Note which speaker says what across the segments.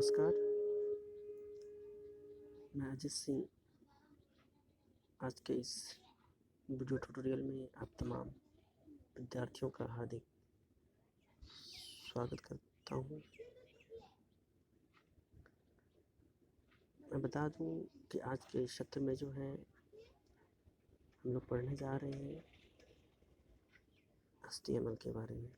Speaker 1: नमस्कार, मैं अजित सिंह आज के इस वीडियो ट्यूटोरियल में आप तमाम विद्यार्थियों का हार्दिक स्वागत करता हूँ। मैं बता दूँ कि आज के इस सत्र में जो है हम लोग पढ़ने जा रहे हैं HTML के बारे में।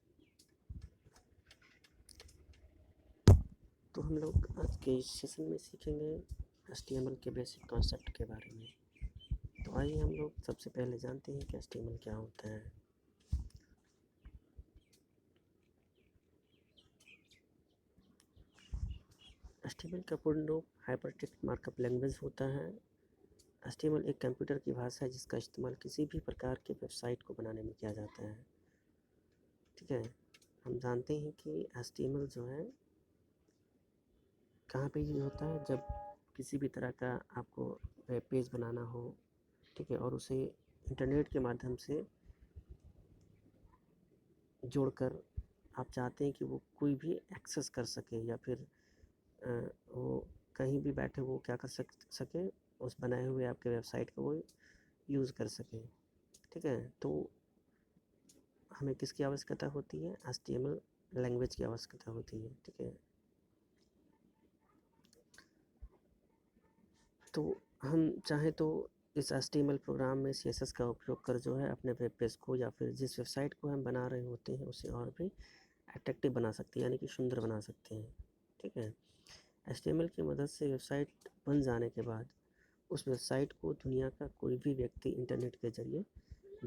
Speaker 1: तो हम लोग आज के इस सेशन में सीखेंगे HTML के बेसिक कॉन्सेप्ट के बारे में। तो आइए हम लोग सबसे पहले जानते हैं कि HTML क्या होता है। HTML का पूर्ण रूप हाइपरटेक्स्ट मार्कअप लैंग्वेज होता है। HTML एक कंप्यूटर की भाषा है जिसका इस्तेमाल किसी भी प्रकार के वेबसाइट को बनाने में किया जाता है। ठीक है, हम जानते हैं कि HTML जो है कहाँ पे यूज होता है, जब किसी भी तरह का आपको वेब पेज बनाना हो, ठीक है, और उसे इंटरनेट के माध्यम से जोड़कर आप चाहते हैं कि वो कोई भी एक्सेस कर सके या फिर वो कहीं भी बैठे वो क्या कर सके उस बनाए हुए आपके वेबसाइट को वो यूज़ कर सके। ठीक है, तो हमें किसकी आवश्यकता होती है? HTML लैंग्वेज की आवश्यकता होती है। ठीक है, तो हम चाहें तो इस HTML प्रोग्राम में CSS का उपयोग कर जो है अपने वेब पेज को या फिर जिस वेबसाइट को हम बना रहे होते हैं उसे और भी अट्रैक्टिव बना सकते हैं, यानी कि सुंदर बना सकते हैं। ठीक है, HTML की मदद से वेबसाइट बन जाने के बाद उस वेबसाइट को दुनिया का कोई भी व्यक्ति इंटरनेट के जरिए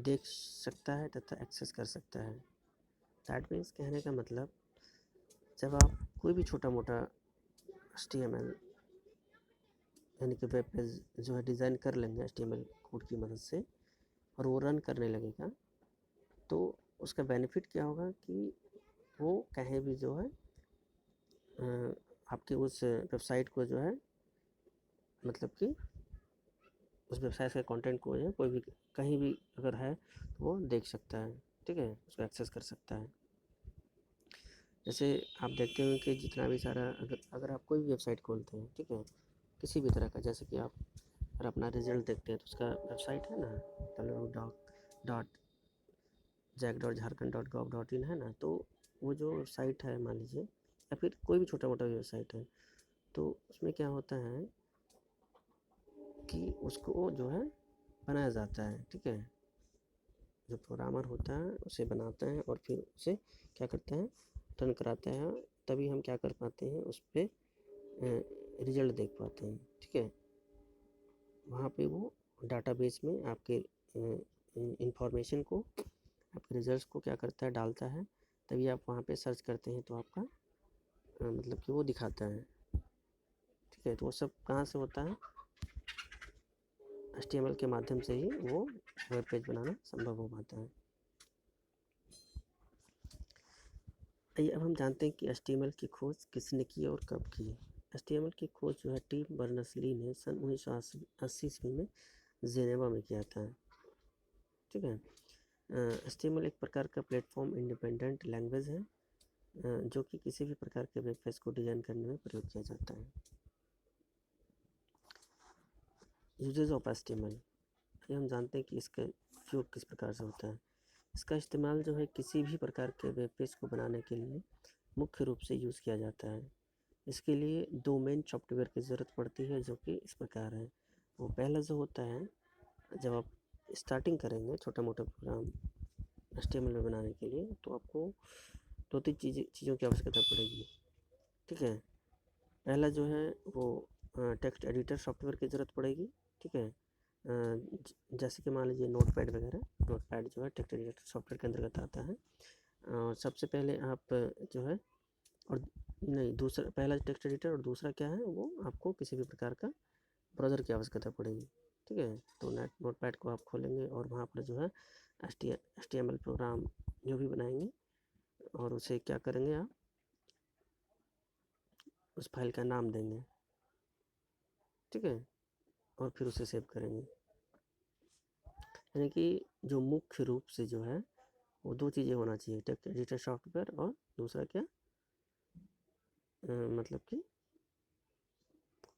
Speaker 1: देख सकता है तथा एक्सेस कर सकता है। दैट मीन्स, कहने का मतलब, जब आप कोई भी छोटा मोटा HTML यानी कि वेब पेज जो है डिज़ाइन कर लेंगे HTML कोड की मदद से और वो रन करने लगेगा, तो उसका बेनिफिट क्या होगा कि वो कहीं भी जो है आपके उस वेबसाइट को जो है, मतलब कि उस वेबसाइट के कंटेंट को जो है कोई भी कहीं भी अगर है तो वो देख सकता है। ठीक है, उसको एक्सेस कर सकता है। जैसे आप देखते हैं कि जितना भी सारा अगर आप कोई भी वेबसाइट खोलते हैं, ठीक है, किसी भी तरह का, जैसे कि आप अगर अपना रिजल्ट देखते हैं तो उसका वेबसाइट है ना www.jack.jharkhand.gov.in है ना, तो वो जो वेबसाइट है, मान लीजिए, या फिर कोई भी छोटा मोटा वेबसाइट है, तो उसमें क्या होता है कि उसको जो है बनाया जाता है। ठीक है, जो प्रोग्रामर होता है उसे बनाता है और फिर उसे क्या करता है, रन कराता है, तभी हम क्या कर पाते हैं, उस पर रिजल्ट देख पाते हैं। ठीक है, वहाँ पे वो डाटाबेस में आपके इंफॉर्मेशन को, आपके रिजल्ट्स को क्या करता है, डालता है, तभी आप वहाँ पे सर्च करते हैं तो आपका मतलब कि वो दिखाता है। ठीक है, तो वो सब कहाँ से होता है? HTML के माध्यम से ही वो वेब पेज बनाना संभव हो पाता है। आइए अब हम जानते हैं कि HTML की खोज किसने की और कब की। HTML की खोज जो है टिम बर्नर्स-ली ने सन 1980 ईस्वी में जेनेवा में किया था। ठीक है, HTML एक प्रकार का प्लेटफॉर्म इंडिपेंडेंट लैंग्वेज है जो कि किसी भी प्रकार के वेब पेज को डिज़ाइन करने में प्रयोग किया जाता है। यूजेस ऑफ HTML, ये हम जानते हैं कि इसका उपयोग किस प्रकार से होता है। इसका इस्तेमाल जो है किसी भी प्रकार के वेब पेज को बनाने के लिए मुख्य रूप से यूज़ किया जाता है। इसके लिए दो मेन सॉफ्टवेयर की ज़रूरत पड़ती है जो कि इस प्रकार है। वो पहला जो होता है, जब आप स्टार्टिंग करेंगे छोटा मोटा प्रोग्राम HTML में बनाने के लिए, तो आपको दो तीन चीज़ों की आवश्यकता पड़ेगी। ठीक है, पहला जो है वो टेक्स्ट एडिटर सॉफ्टवेयर की ज़रूरत पड़ेगी। ठीक है, जैसे कि मान लीजिए नोटपैड वगैरह, नोटपैड जो है टेक्स्ट एडिटर सॉफ्टवेयर के अंतर्गत आता है। सबसे पहले आप जो है, और नहीं, दूसरा, पहला टेक्स्ट एडिटर और दूसरा क्या है, वो आपको किसी भी प्रकार का ब्राउज़र की आवश्यकता पड़ेगी। ठीक है, तो नोटपैड को आप खोलेंगे और वहाँ पर जो है HTML प्रोग्राम जो भी बनाएंगे और उसे क्या करेंगे, आप उस फाइल का नाम देंगे। ठीक है, और फिर उसे सेव करेंगे। यानी कि जो मुख्य रूप से जो है वो दो चीज़ें होना चाहिए, टेक्स्ट एडिटर सॉफ्टवेयर और दूसरा क्या, मतलब कि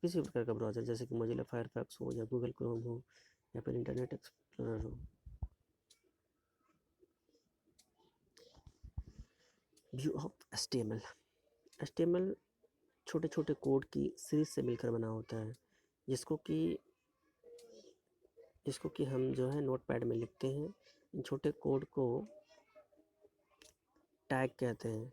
Speaker 1: किसी भी प्रकार का ब्राउज़र, जैसे कि मोजिला फायरफॉक्स हो या गूगल क्रोम हो या फिर इंटरनेट एक्सप्लोरर हो। व्यू ऑफ HTML छोटे छोटे कोड की सीरीज से मिलकर बना होता है, जिसको कि हम जो है नोटपैड में लिखते हैं। इन छोटे कोड को टैग कहते हैं।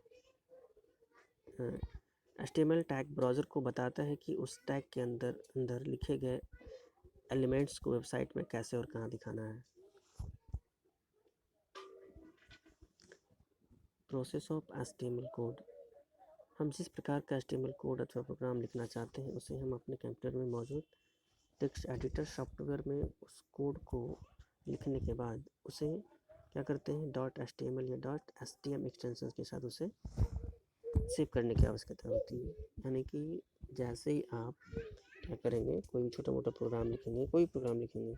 Speaker 1: HTML टैग ब्राउज़र को बताता है कि उस टैग के अंदर लिखे गए एलिमेंट्स को वेबसाइट में कैसे और कहाँ दिखाना है। Process of HTML code. हम जिस प्रकार का HTML कोड अथवा प्रोग्राम लिखना चाहते हैं, उसे हम अपने कंप्यूटर में मौजूद टेक्स्ट एडिटर सॉफ्टवेयर में उस कोड को लिखने के बाद उसे क्या करते हैं, .html या .stm एक्सटेंशन के साथ उसे सेव करने की आवश्यकता होती है। यानी कि जैसे ही आप क्या करेंगे, कोई भी छोटा मोटा प्रोग्राम लिखेंगे, कोई प्रोग्राम लिखेंगे,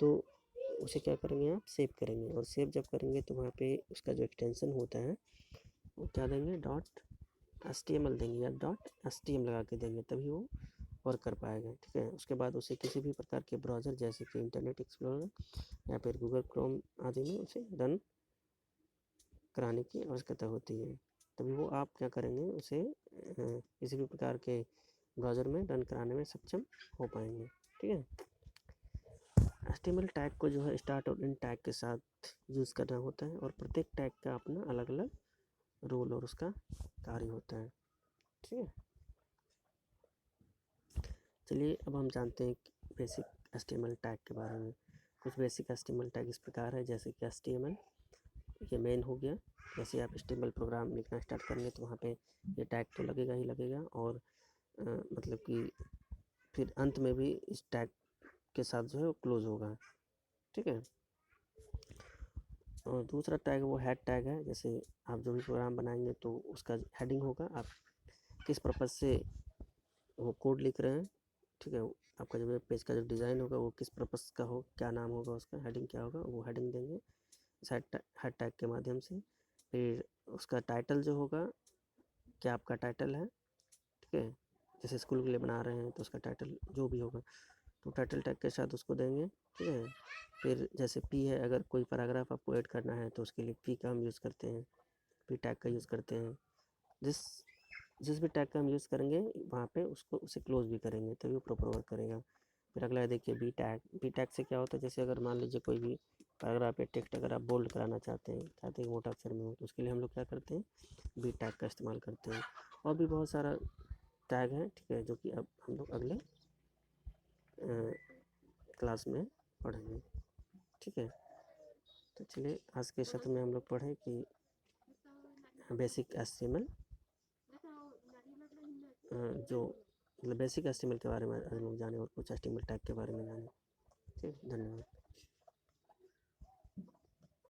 Speaker 1: तो उसे क्या करेंगे, आप सेव करेंगे। और सेव जब करेंगे तो वहाँ पे उसका जो एक्सटेंशन होता है वो क्या देंगे, .html देंगे या .stm लगा के देंगे, तभी वो वर्क कर पाएगा। ठीक है। उसके बाद उसे किसी भी प्रकार के ब्राउज़र जैसे कि इंटरनेट एक्सप्लोरर या फिर गूगल क्रोम आदि में उसे रन कराने की आवश्यकता होती है, तभी वो आप क्या करेंगे, उसे किसी भी प्रकार के ब्राउज़र में रन कराने में सक्षम हो पाएंगे। ठीक है। HTML टैग को जो है स्टार्ट और एंड टैग के साथ यूज़ करना होता है, और प्रत्येक टैग का अपना अलग अलग रोल और उसका कार्य होता है। ठीक है। चलिए अब हम जानते हैं बेसिक HTML टैग के बारे में। कुछ बेसिक HTML टैग इस प्रकार है, जैसे कि HTML ये मेन हो गया। जैसे आप HTML प्रोग्राम लिखना स्टार्ट करेंगे तो वहाँ पे ये टैग तो लगेगा ही लगेगा, और मतलब कि फिर अंत में भी इस टैग के साथ जो है वो क्लोज होगा। ठीक है। और दूसरा टैग वो हेड टैग है। जैसे आप जो भी प्रोग्राम बनाएंगे तो उसका हेडिंग होगा, आप किस पर्पज़ से वो कोड लिख रहे हैं। ठीक है। आपका जो वेब पेज का जो डिज़ाइन होगा वो किस पर्पज़ का हो, क्या नाम होगा उसका, हेडिंग क्या होगा, वो हेडिंग देंगे इस हेड टैग के माध्यम से। फिर उसका टाइटल जो होगा, क्या आपका टाइटल है। ठीक है। जैसे स्कूल के लिए बना रहे हैं तो उसका टाइटल जो भी होगा तो टाइटल टैग के साथ उसको देंगे। ठीक है। फिर जैसे पी है, अगर कोई पैराग्राफ आपको ऐड करना है तो उसके लिए पी का हम यूज़ करते हैं, पी टैग का यूज़ करते हैं। जिस भी टैग का हम यूज़ करेंगे वहाँ पे उसे क्लोज भी करेंगे, तभी वो प्रॉपर वर्क करेगा। फिर अगला है देखिए बी टैग से क्या होता है, जैसे अगर मान लीजिए कोई भी पैराग्राफ या टेक्स्ट अगर आप बोल्ड कराना चाहते हैं मोटा अक्षर में हो, तो उसके लिए हम लोग क्या करते हैं, बी टैग का इस्तेमाल करते हैं। और भी बहुत सारा टैग है। ठीक है। जो कि अब हम लोग अगले क्लास में पढ़ेंगे। ठीक है। तो चलिए आज के सत्र में हम लोग पढ़ें कि बेसिक HTML जो मतलब बेसिक HTML के बारे में हम लोग जाने और कुछ HTML टैग के बारे में जाने। ठीक, धन्यवाद।